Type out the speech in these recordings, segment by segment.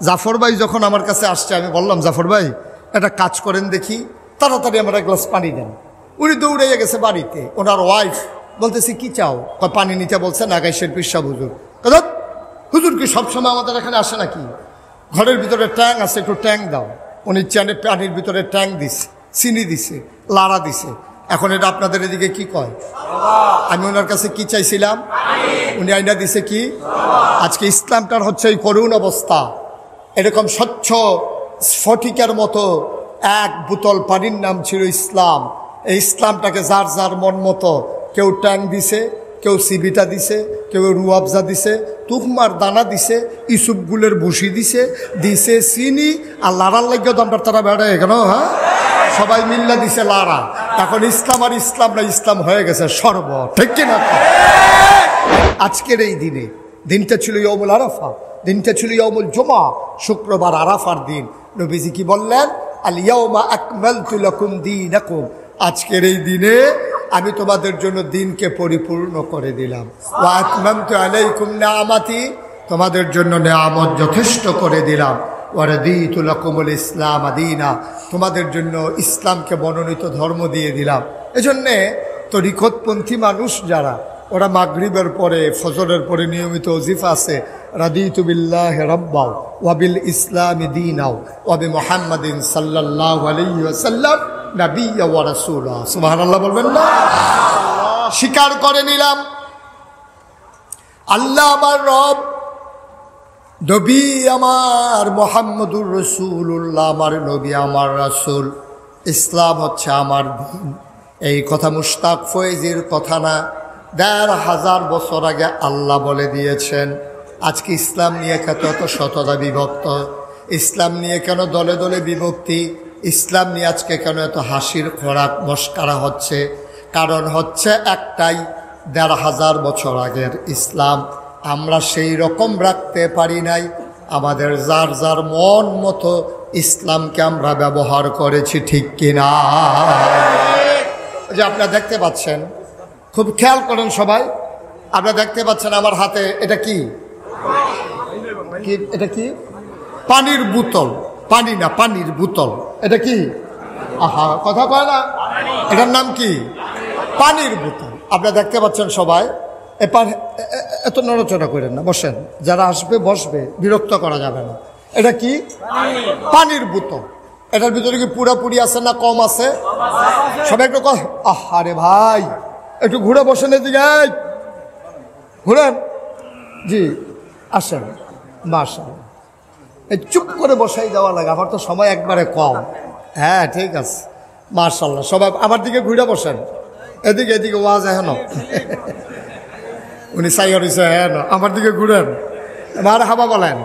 জাফর ভাই যখন আমার কাছে আসছে আমি বললাম, জাফর ভাই একটা কাজ করেন দেখি, তাড়াতাড়ি আমার এক গ্লাস পানি দেন। উনি দৌড়াইয়া গেছে বাড়িতে, ওনার ওয়াইফ বলতেছে কি চাও? পানি নিতে বলছে নাগাইশের পিসা হুজুর। হুজুর কি সবসময় আমাদের এখানে আসে নাকি? ঘরের ভিতরে ট্যাং আছে, একটু ট্যাং দাও। উনি চানে পানির ভিতরে ট্যাং দিছে, চিনি দিছে, লাড়া দিছে। এখন এটা আপনাদের এদিকে কি কয়? আমি ওনার কাছে কি চাইছিলাম, উনি আইনা দিছে কি? আজকে ইসলামটার হচ্ছে এই করুণ অবস্থা। এরকম স্বচ্ছ স্ফটিকের মতো এক বোতল পানির নাম ছিল ইসলাম। এই ইসলামটাকে যার যার মন মতো, কেউ ট্যাং দিছে, কেউ সিবিটা দিছে, কেউ রুয়াবজা দিছে, তুকমার দানা দিছে, ইসুপগুলের ভুসি দিছে, দিছে চিনি, আর লাড়ার লাগিয়ে দমটার তারা বেড়ে কেন, হ্যাঁ সবাই মিল্লা দিছে লাড়া। এখন ইসলাম আর ইসলাম না, ইসলাম হয়ে গেছে সর্ব, ঠিক কিনা? আজকের এই দিনে, দিনটা ছিল ইয়মুল আরাফা, দিনটা ছিল ইয়মুল জুমা, শুক্রবার আরাফার দিন। নবীজি কি বললেন? আল ইয়াউমা আকমালতু লাকুম দীনাকুম, আজকের এই দিনে আমি তোমাদের জন্য দিনকে পরিপূর্ণ করে দিলাম। ওয়া আতমামতু আলাইকুম নিআমাতি, তোমাদের জন্য নিয়ামত যথেষ্ট করে দিলাম। ওয়া রাদিতু লাকুমুল ইসলাম দীনা, তোমাদের জন্য ইসলামকে মনোনীত ধর্ম দিয়ে দিলাম। এজন্যে তরিকতপন্থী মানুষ যারা, ওরা মাগরিবের পরে, ফজরের পরে নিয়মিত ওজিফা আছে, রাদিতু বিল্লাহি রাব্বা ওয়া বিল ইসলামি দীনাও ওয়া বি মুহাম্মাদিন সাল্লাল্লাহু আলাইহি ওয়াসাল্লাম নাবিয়্যা ওয়া রাসূলা। সুবহানাল্লাহ বলবেন না? স্বীকার করে নিলাম আল্লাহ আমার রব, নবী আমার মুহাম্মদুর রাসূলুল্লাহ আমার নবী, আমার রাসূল, ইসলাম হচ্ছে আমার দিন। এই কথা মুশতাক ফয়েজির কথা না, ১৫০০ বছর আগে আল্লাহ বলে দিয়েছেন। আজকে ইসলাম নিয়ে কত এত শতদা বিভক্ত, ইসলাম নিয়ে কেন দলে দলে বিভক্তি, ইসলাম নিয়ে আজকে কেন এত হাসির খোরাক মস্কারা হচ্ছে? কারণ হচ্ছে একটাই, ১৫০০ বছর আগের ইসলাম আমরা সেই রকম রাখতে পারি নাই। আমাদের যার যার মন মতো ইসলামকে আমরা ব্যবহার করেছি, ঠিক কিনা? যে আপনারা দেখতে পাচ্ছেন, খুব খেয়াল করেন সবাই, আপনারা দেখতে পাচ্ছেন আমার হাতে এটা কি? এটা কি? পানির বোতল। পানি না, পানির বোতল। এটা কি? আহা, কথা কয় না, এটার নাম কি? পানির বোতল। আপনারা দেখতে পাচ্ছেন সবাই। এত নড়াচড়া করেন না, বসেন, যারা আসবে বসবে, বিরক্ত করা যাবে না। এটা কি? পানির বোতল। এটার ভিতরে কি পুরাপুরি আছে না কম আছে? সবাই একটু আরে ভাই একটু ঘুরে বসেন, এদিকে ঘুরেন, জি আসেন। মাশাআল্লাহ, এই চুপ করে বসাই দেওয়া লাগে, আমার তো সময় একবারে কম। হ্যাঁ ঠিক আছে, মাশাআল্লাহ। সবাই আমার দিকে ঘুরে বসেন, এদিকে এদিকে ওয়াজ এখন উনি চাই হয়েছে, হ্যাঁ আমার দিকে ঘুরেন, আর হাবা বলেন।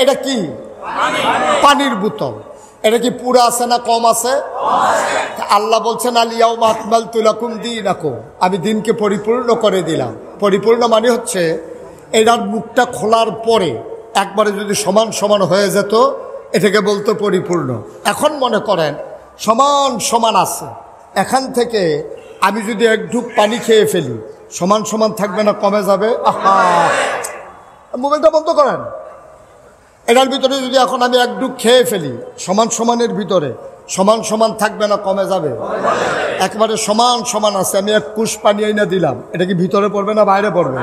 এটা কি? পানির বোতল। এটা কি পুরা আছে না কম আছে? আল্লাহ বলছেন আল ইয়াউমা আকমালতু লাকুম দীনাকুম, আমি দিনকে পরিপূর্ণ করে দিলাম। পরিপূর্ণ মানে হচ্ছে এটার মুখটা খোলার পরে একবারে যদি সমান সমান হয়ে যেত, এটাকে বলতো পরিপূর্ণ। এখন মনে করেন সমান সমান আছে, এখান থেকে আমি যদি এক ঢুক পানি খেয়ে ফেলি, সমান সমান থাকবে না কমে যাবে? আহা, মোবাইলটা বন্ধ করেন। এটার ভিতরে যদি এখন আমি এক ডুব খেয়ে ফেলি, সমান সমানের ভিতরে সমান সমান থাকবে না কমে যাবে? একবারে সমান সমান আছে। আমি এক কুশ পানি এনে দিলাম, এটা কি ভিতরে পড়বে না বাইরে পড়বে?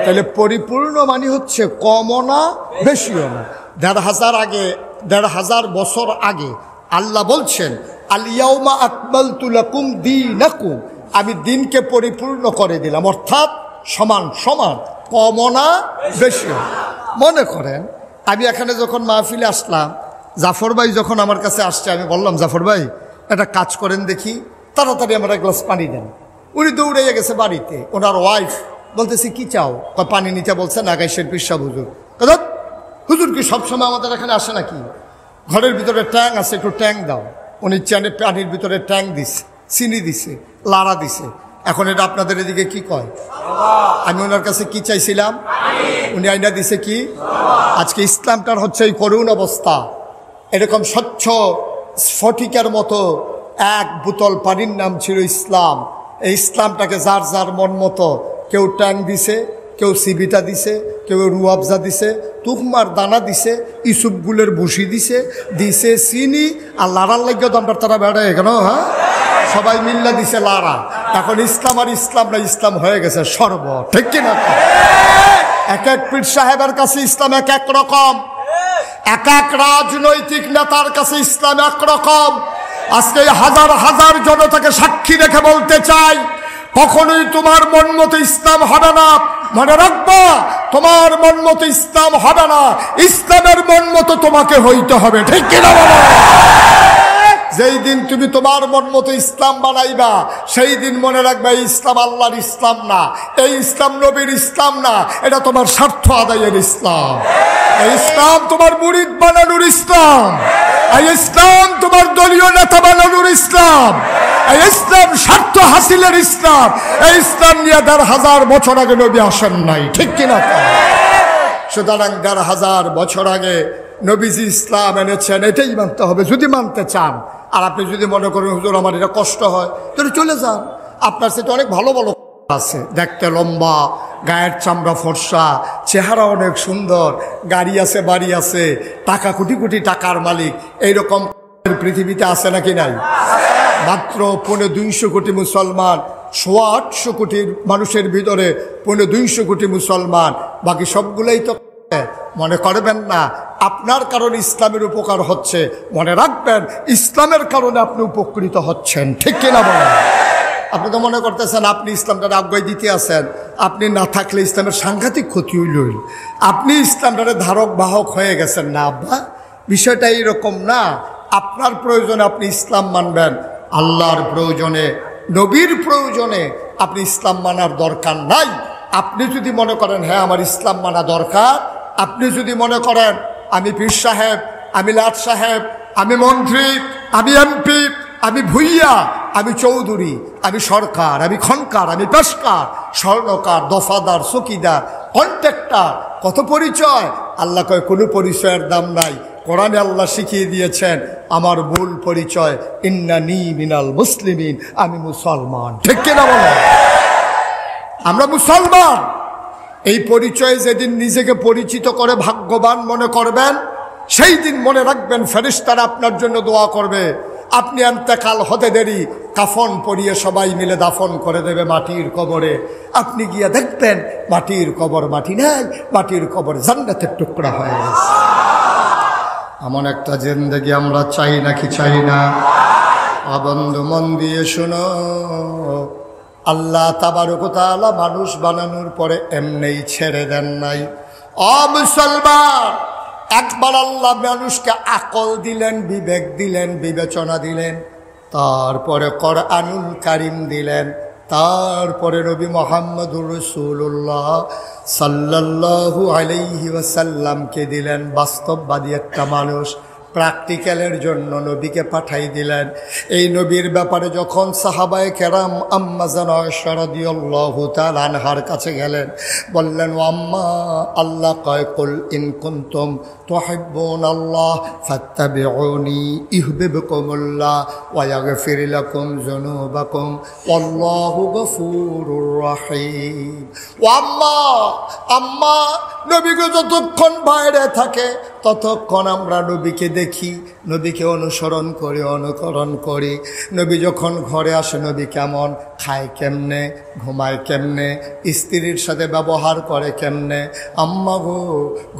তাহলে পরিপূর্ণ মানে হচ্ছে কমও না বেশিও না। ১৫০০ বছর আগে আল্লাহ বলছেন আল ইয়াউমা আকমালতু লাকুম দীনাকুম, আমি দিনকে পরিপূর্ণ করে দিলাম, অর্থাৎ সমান সমান, কমও না বেশিও। মনে করেন আমি এখানে যখন মাহফিলে আসলাম, জাফর ভাই যখন আমার কাছে আসছে আমি বললাম, জাফর ভাই একটা কাজ করেন দেখি, তাড়াতাড়ি আমার এক গ্লাস পানি দেন। উনি দৌড়াইয়া গেছে বাড়িতে, ওনার ওয়াইফ বলতেছে কি চাও? পানি নিতে বলছে নাগাইশের পিসা হুজুর। হুজুর কি সবসময় আমাদের এখানে আসে নাকি? ঘরের ভিতরে ট্যাং আছে, একটু ট্যাং দাও। উনি চানে পানির ভিতরে ট্যাং দিছে, চিনি দিছে, লাড়া দিছে। এখন এটা আপনাদের এদিকে কি কয়? আমি ওনার কাছে কি চাইছিলাম, উনি আইনা দিছে কি? আজকে ইসলামটার হচ্ছে এই করুণ অবস্থা। এরকম স্বচ্ছ স্ফটিকের মতো এক বোতল পানির নাম ছিল ইসলাম। এই ইসলামটাকে যার যার মন মতো, কেউ ট্যাং দিছে, কেউ সিবিটা দিছে, কেউ রুয়াবজা দিছে, তুকমার দানা দিছে, ইসুপগুলের ভুসি দিছে, দিছে চিনি, আর লাড়ার লাগিয়ে দমটার তারা বেড়ে কেন, হ্যাঁ সবাই মিল্লা দিছে লাড়া। এখন ইসলাম আর ইসলাম না, ইসলাম হয়ে গেছে শরবত, ঠিক কিনা? এক এক পীর সাহেবের কাছে ইসলাম এক এক রকম, এক এক রাজনৈতিক নেতার কাছে ইসলাম এক রকম। আজকে হাজার হাজার জনতাকে সাক্ষী রেখে বলতে চাই, কখনোই তোমার মন মতো ইসলাম হবে না। মনে রাখবা, তোমার মন মতো ইসলাম হবে না, ইসলামের মন মতো তোমাকে হইতে হবে, ঠিক কিনা বলো? যেই দিন তুমি তোমার মন মতো ইসলাম বানাইবা, সেই দিন মনে রাখবে এই ইসলাম আল্লাহর ইসলাম না, এই ইসলাম নবীর ইসলাম না, এটা তোমার স্বার্থ আদায়ের ইসলাম। এই ইসলাম তোমার মুরিদ বানানোর ইসলাম, এই ইসলাম তোমার দলীয় নেতা বানানোর ইসলাম, এই ইসলাম স্বার্থ হাসিলের ইসলাম। এই ইসলাম নিয়ে ১,৫০০ বছর আগে নবী আসেন নাই, ঠিক কিনা? সুতরাং ১,৫০০ বছর আগে নবীজি ইসলাম এনেছেন, এটাই মানতে হবে যদি মানতে চান। আর আপনি যদি মনে করেন হুজুর আমার এটা কষ্ট হয়, তাহলে চলে যান। আপনার সেটা অনেক ভালো ভালো আছে, দেখতে লম্বা, গায়ের চামড়া ফর্সা, চেহারা অনেক সুন্দর, গাড়ি আছে, বাড়ি আছে, টাকা কোটি কোটি টাকার মালিক, এইরকম পৃথিবীতে আছে নাকি নাই? মাত্র ২৫০ কোটি মুসলমান, ৮০০ কোটির মানুষের ভিতরে ২৫০ কোটি মুসলমান, বাকি সবগুলোই তো মনে করবেন না আপনার কারণে ইসলামের উপকার হচ্ছে, মনে রাখবেন ইসলামের কারণে আপনি উপকৃত হচ্ছেন, ঠিক কিনা বলেন? আপনি তো মনে করতেছেন আপনি ইসলামটারে আগ্রহ দিতে আছেন, আপনি না থাকলে ইসলামের সাংঘাতিক ক্ষতি হইল, আপনি ইসলামটারে ধারক বাহক হয়ে গেছেন। না আব্বা, বিষয়টা এইরকম না। আপনার প্রয়োজনে আপনি ইসলাম মানবেন, আল্লাহর প্রয়োজনে, নবীর প্রয়োজনে আপনি ইসলাম মানার দরকার নাই। আপনি যদি মনে করেন হ্যাঁ আমার ইসলাম মানা দরকার, আপনি যদি মনে করেন আমি পীর সাহেব, আমি লাট সাহেব, আমি মন্ত্রী, আমি এমপি, আমি ভুইয়া, আমি চৌধুরী, আমি সরকার, আমি খনকার, আমি পেশকার, স্বর্ণকার, দফাদার, চকিদার, কন্ট্রাক্টর, কত পরিচয়। আল্লাহ কয় কোনো পরিচয়ের দাম নাই। কোরআনে আল্লাহ শিখিয়ে দিয়েছেন আমার মূল পরিচয় ইন্নানী মিনাল মুসলিমিন, আমি মুসলমান, ঠিক কিনা বলো? আমরা মুসলমান। এই পরিচয়ে যেদিন নিজেকে পরিচিত করে ভাগ্যবান মনে করবেন, সেই দিন মনে রাখবেন ফেরেশতারা আপনার জন্য দোয়া করবে। আপনি ইন্তেকাল হতে দেরি, কাফন পরিয়ে সবাই মিলে দাফন করে দেবে মাটির কবরে। আপনি গিয়ে দেখবেন মাটির কবর মাটি নাই, মাটির কবর জান্নাতের টুকরা হয়ে গেছে। এমন একটা জিন্দেগি আমরা চাই নাকি চাই না? বন্ধু মন দিয়ে শোনো, আল্লাহ তাবারক ওয়া তাআলা মানুষ বানানোর পরে এমনিই ছেড়ে দেন নাই। মুসলমান, একবার আল্লাহ মানুষকে আকল দিলেন, বিবেক দিলেন, বিবেচনা দিলেন, তারপরে কোরআনুল কারীম দিলেন, তারপরে নবী মুহাম্মদুর রাসূলুল্লাহ সাল্লাল্লাহু আলাইহি ওয়াসাল্লামকে দিলেন। বাস্তববাদী একটা মানুষ, প্র্যাকটিক্যালের জন্য নবীকে পাঠাই দিলেন। এই নবীর ব্যাপারে যখন সাহাবায়ে কেরাম আম্মা জান আয়েশা রাদিয়াল্লাহু তাআলা আনহার কাছে গেলেন, বললেন ও আম্মা, আল্লাহ কয় কুল ইন কুনতুম তুহিব্বুনাল্লাহ ফাত্তাবিউনি ইউহিব্বুকুমুল্লাহ ওয়া ইয়াগফির লাকুম যুনুবাকুম ওয়াল্লাহু গফুরুর রহিম। ও আম্মা, আম্মা, নবীকে যতক্ষণ বাইরে থাকে ততক্ষণ আমরা নবীকে দেখি, নবীকে অনুসরণ করি, অনুকরণ করি। নবী যখন ঘরে আসে নবী কেমন, খায় কেমনে, ঘুমায় কেমনে, স্ত্রীর সাথে ব্যবহার করে কেমনে। আম্মা গো,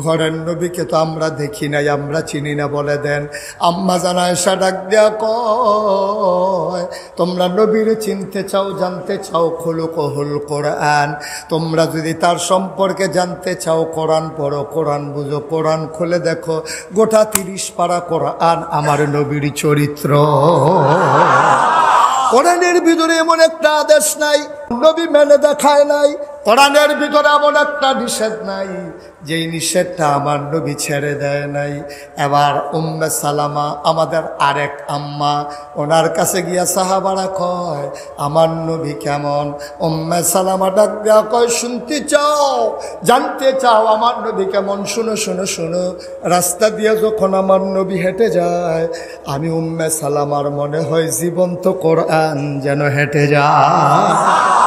ঘরের নবীকে তো আমরা দেখি নাই, আমরা চিনি না, বলে দেন। আম্মা জান আয়েশা ডাক দেয়া কয়, তোমরা নবীর চিনতে চাও, জানতে চাও, খুলুকুহুল কোরআন। তোমরা যদি তার সম্পর্কে জানতে চাও, কোরআন পড়ো, কোরআন বুঝো, কোরআন খুলে দেখো, গোটা 30 পারা কোরআন আমার নবীর চরিত্র। কোরআনের ভিতরে এমন একটা আদেশ নাই নবী মেনে দেখায় নাই, কোরআনের ভিতরে এমন একটা নিষেধ নাই যেই নিষেধটা আমার নবী ছেড়ে দেয় নাই। এবার উম্মে সালামা আমাদের আরেক আম্মা, ওনার কাছে গিয়া সাহাবারা কয় আমার নবী কেমন। উম্মে সালামা ডাক দেয়া কয়, শুনতে চাও, জানতে চাও আমার নবী কেমন? শুনো শুনো শুনো। রাস্তা দিয়ে যখন আমার নবী হেঁটে যায়, আমি উম্মে সালামার মনে হয় জীবন্ত কোরআন যেন হেঁটে যায়।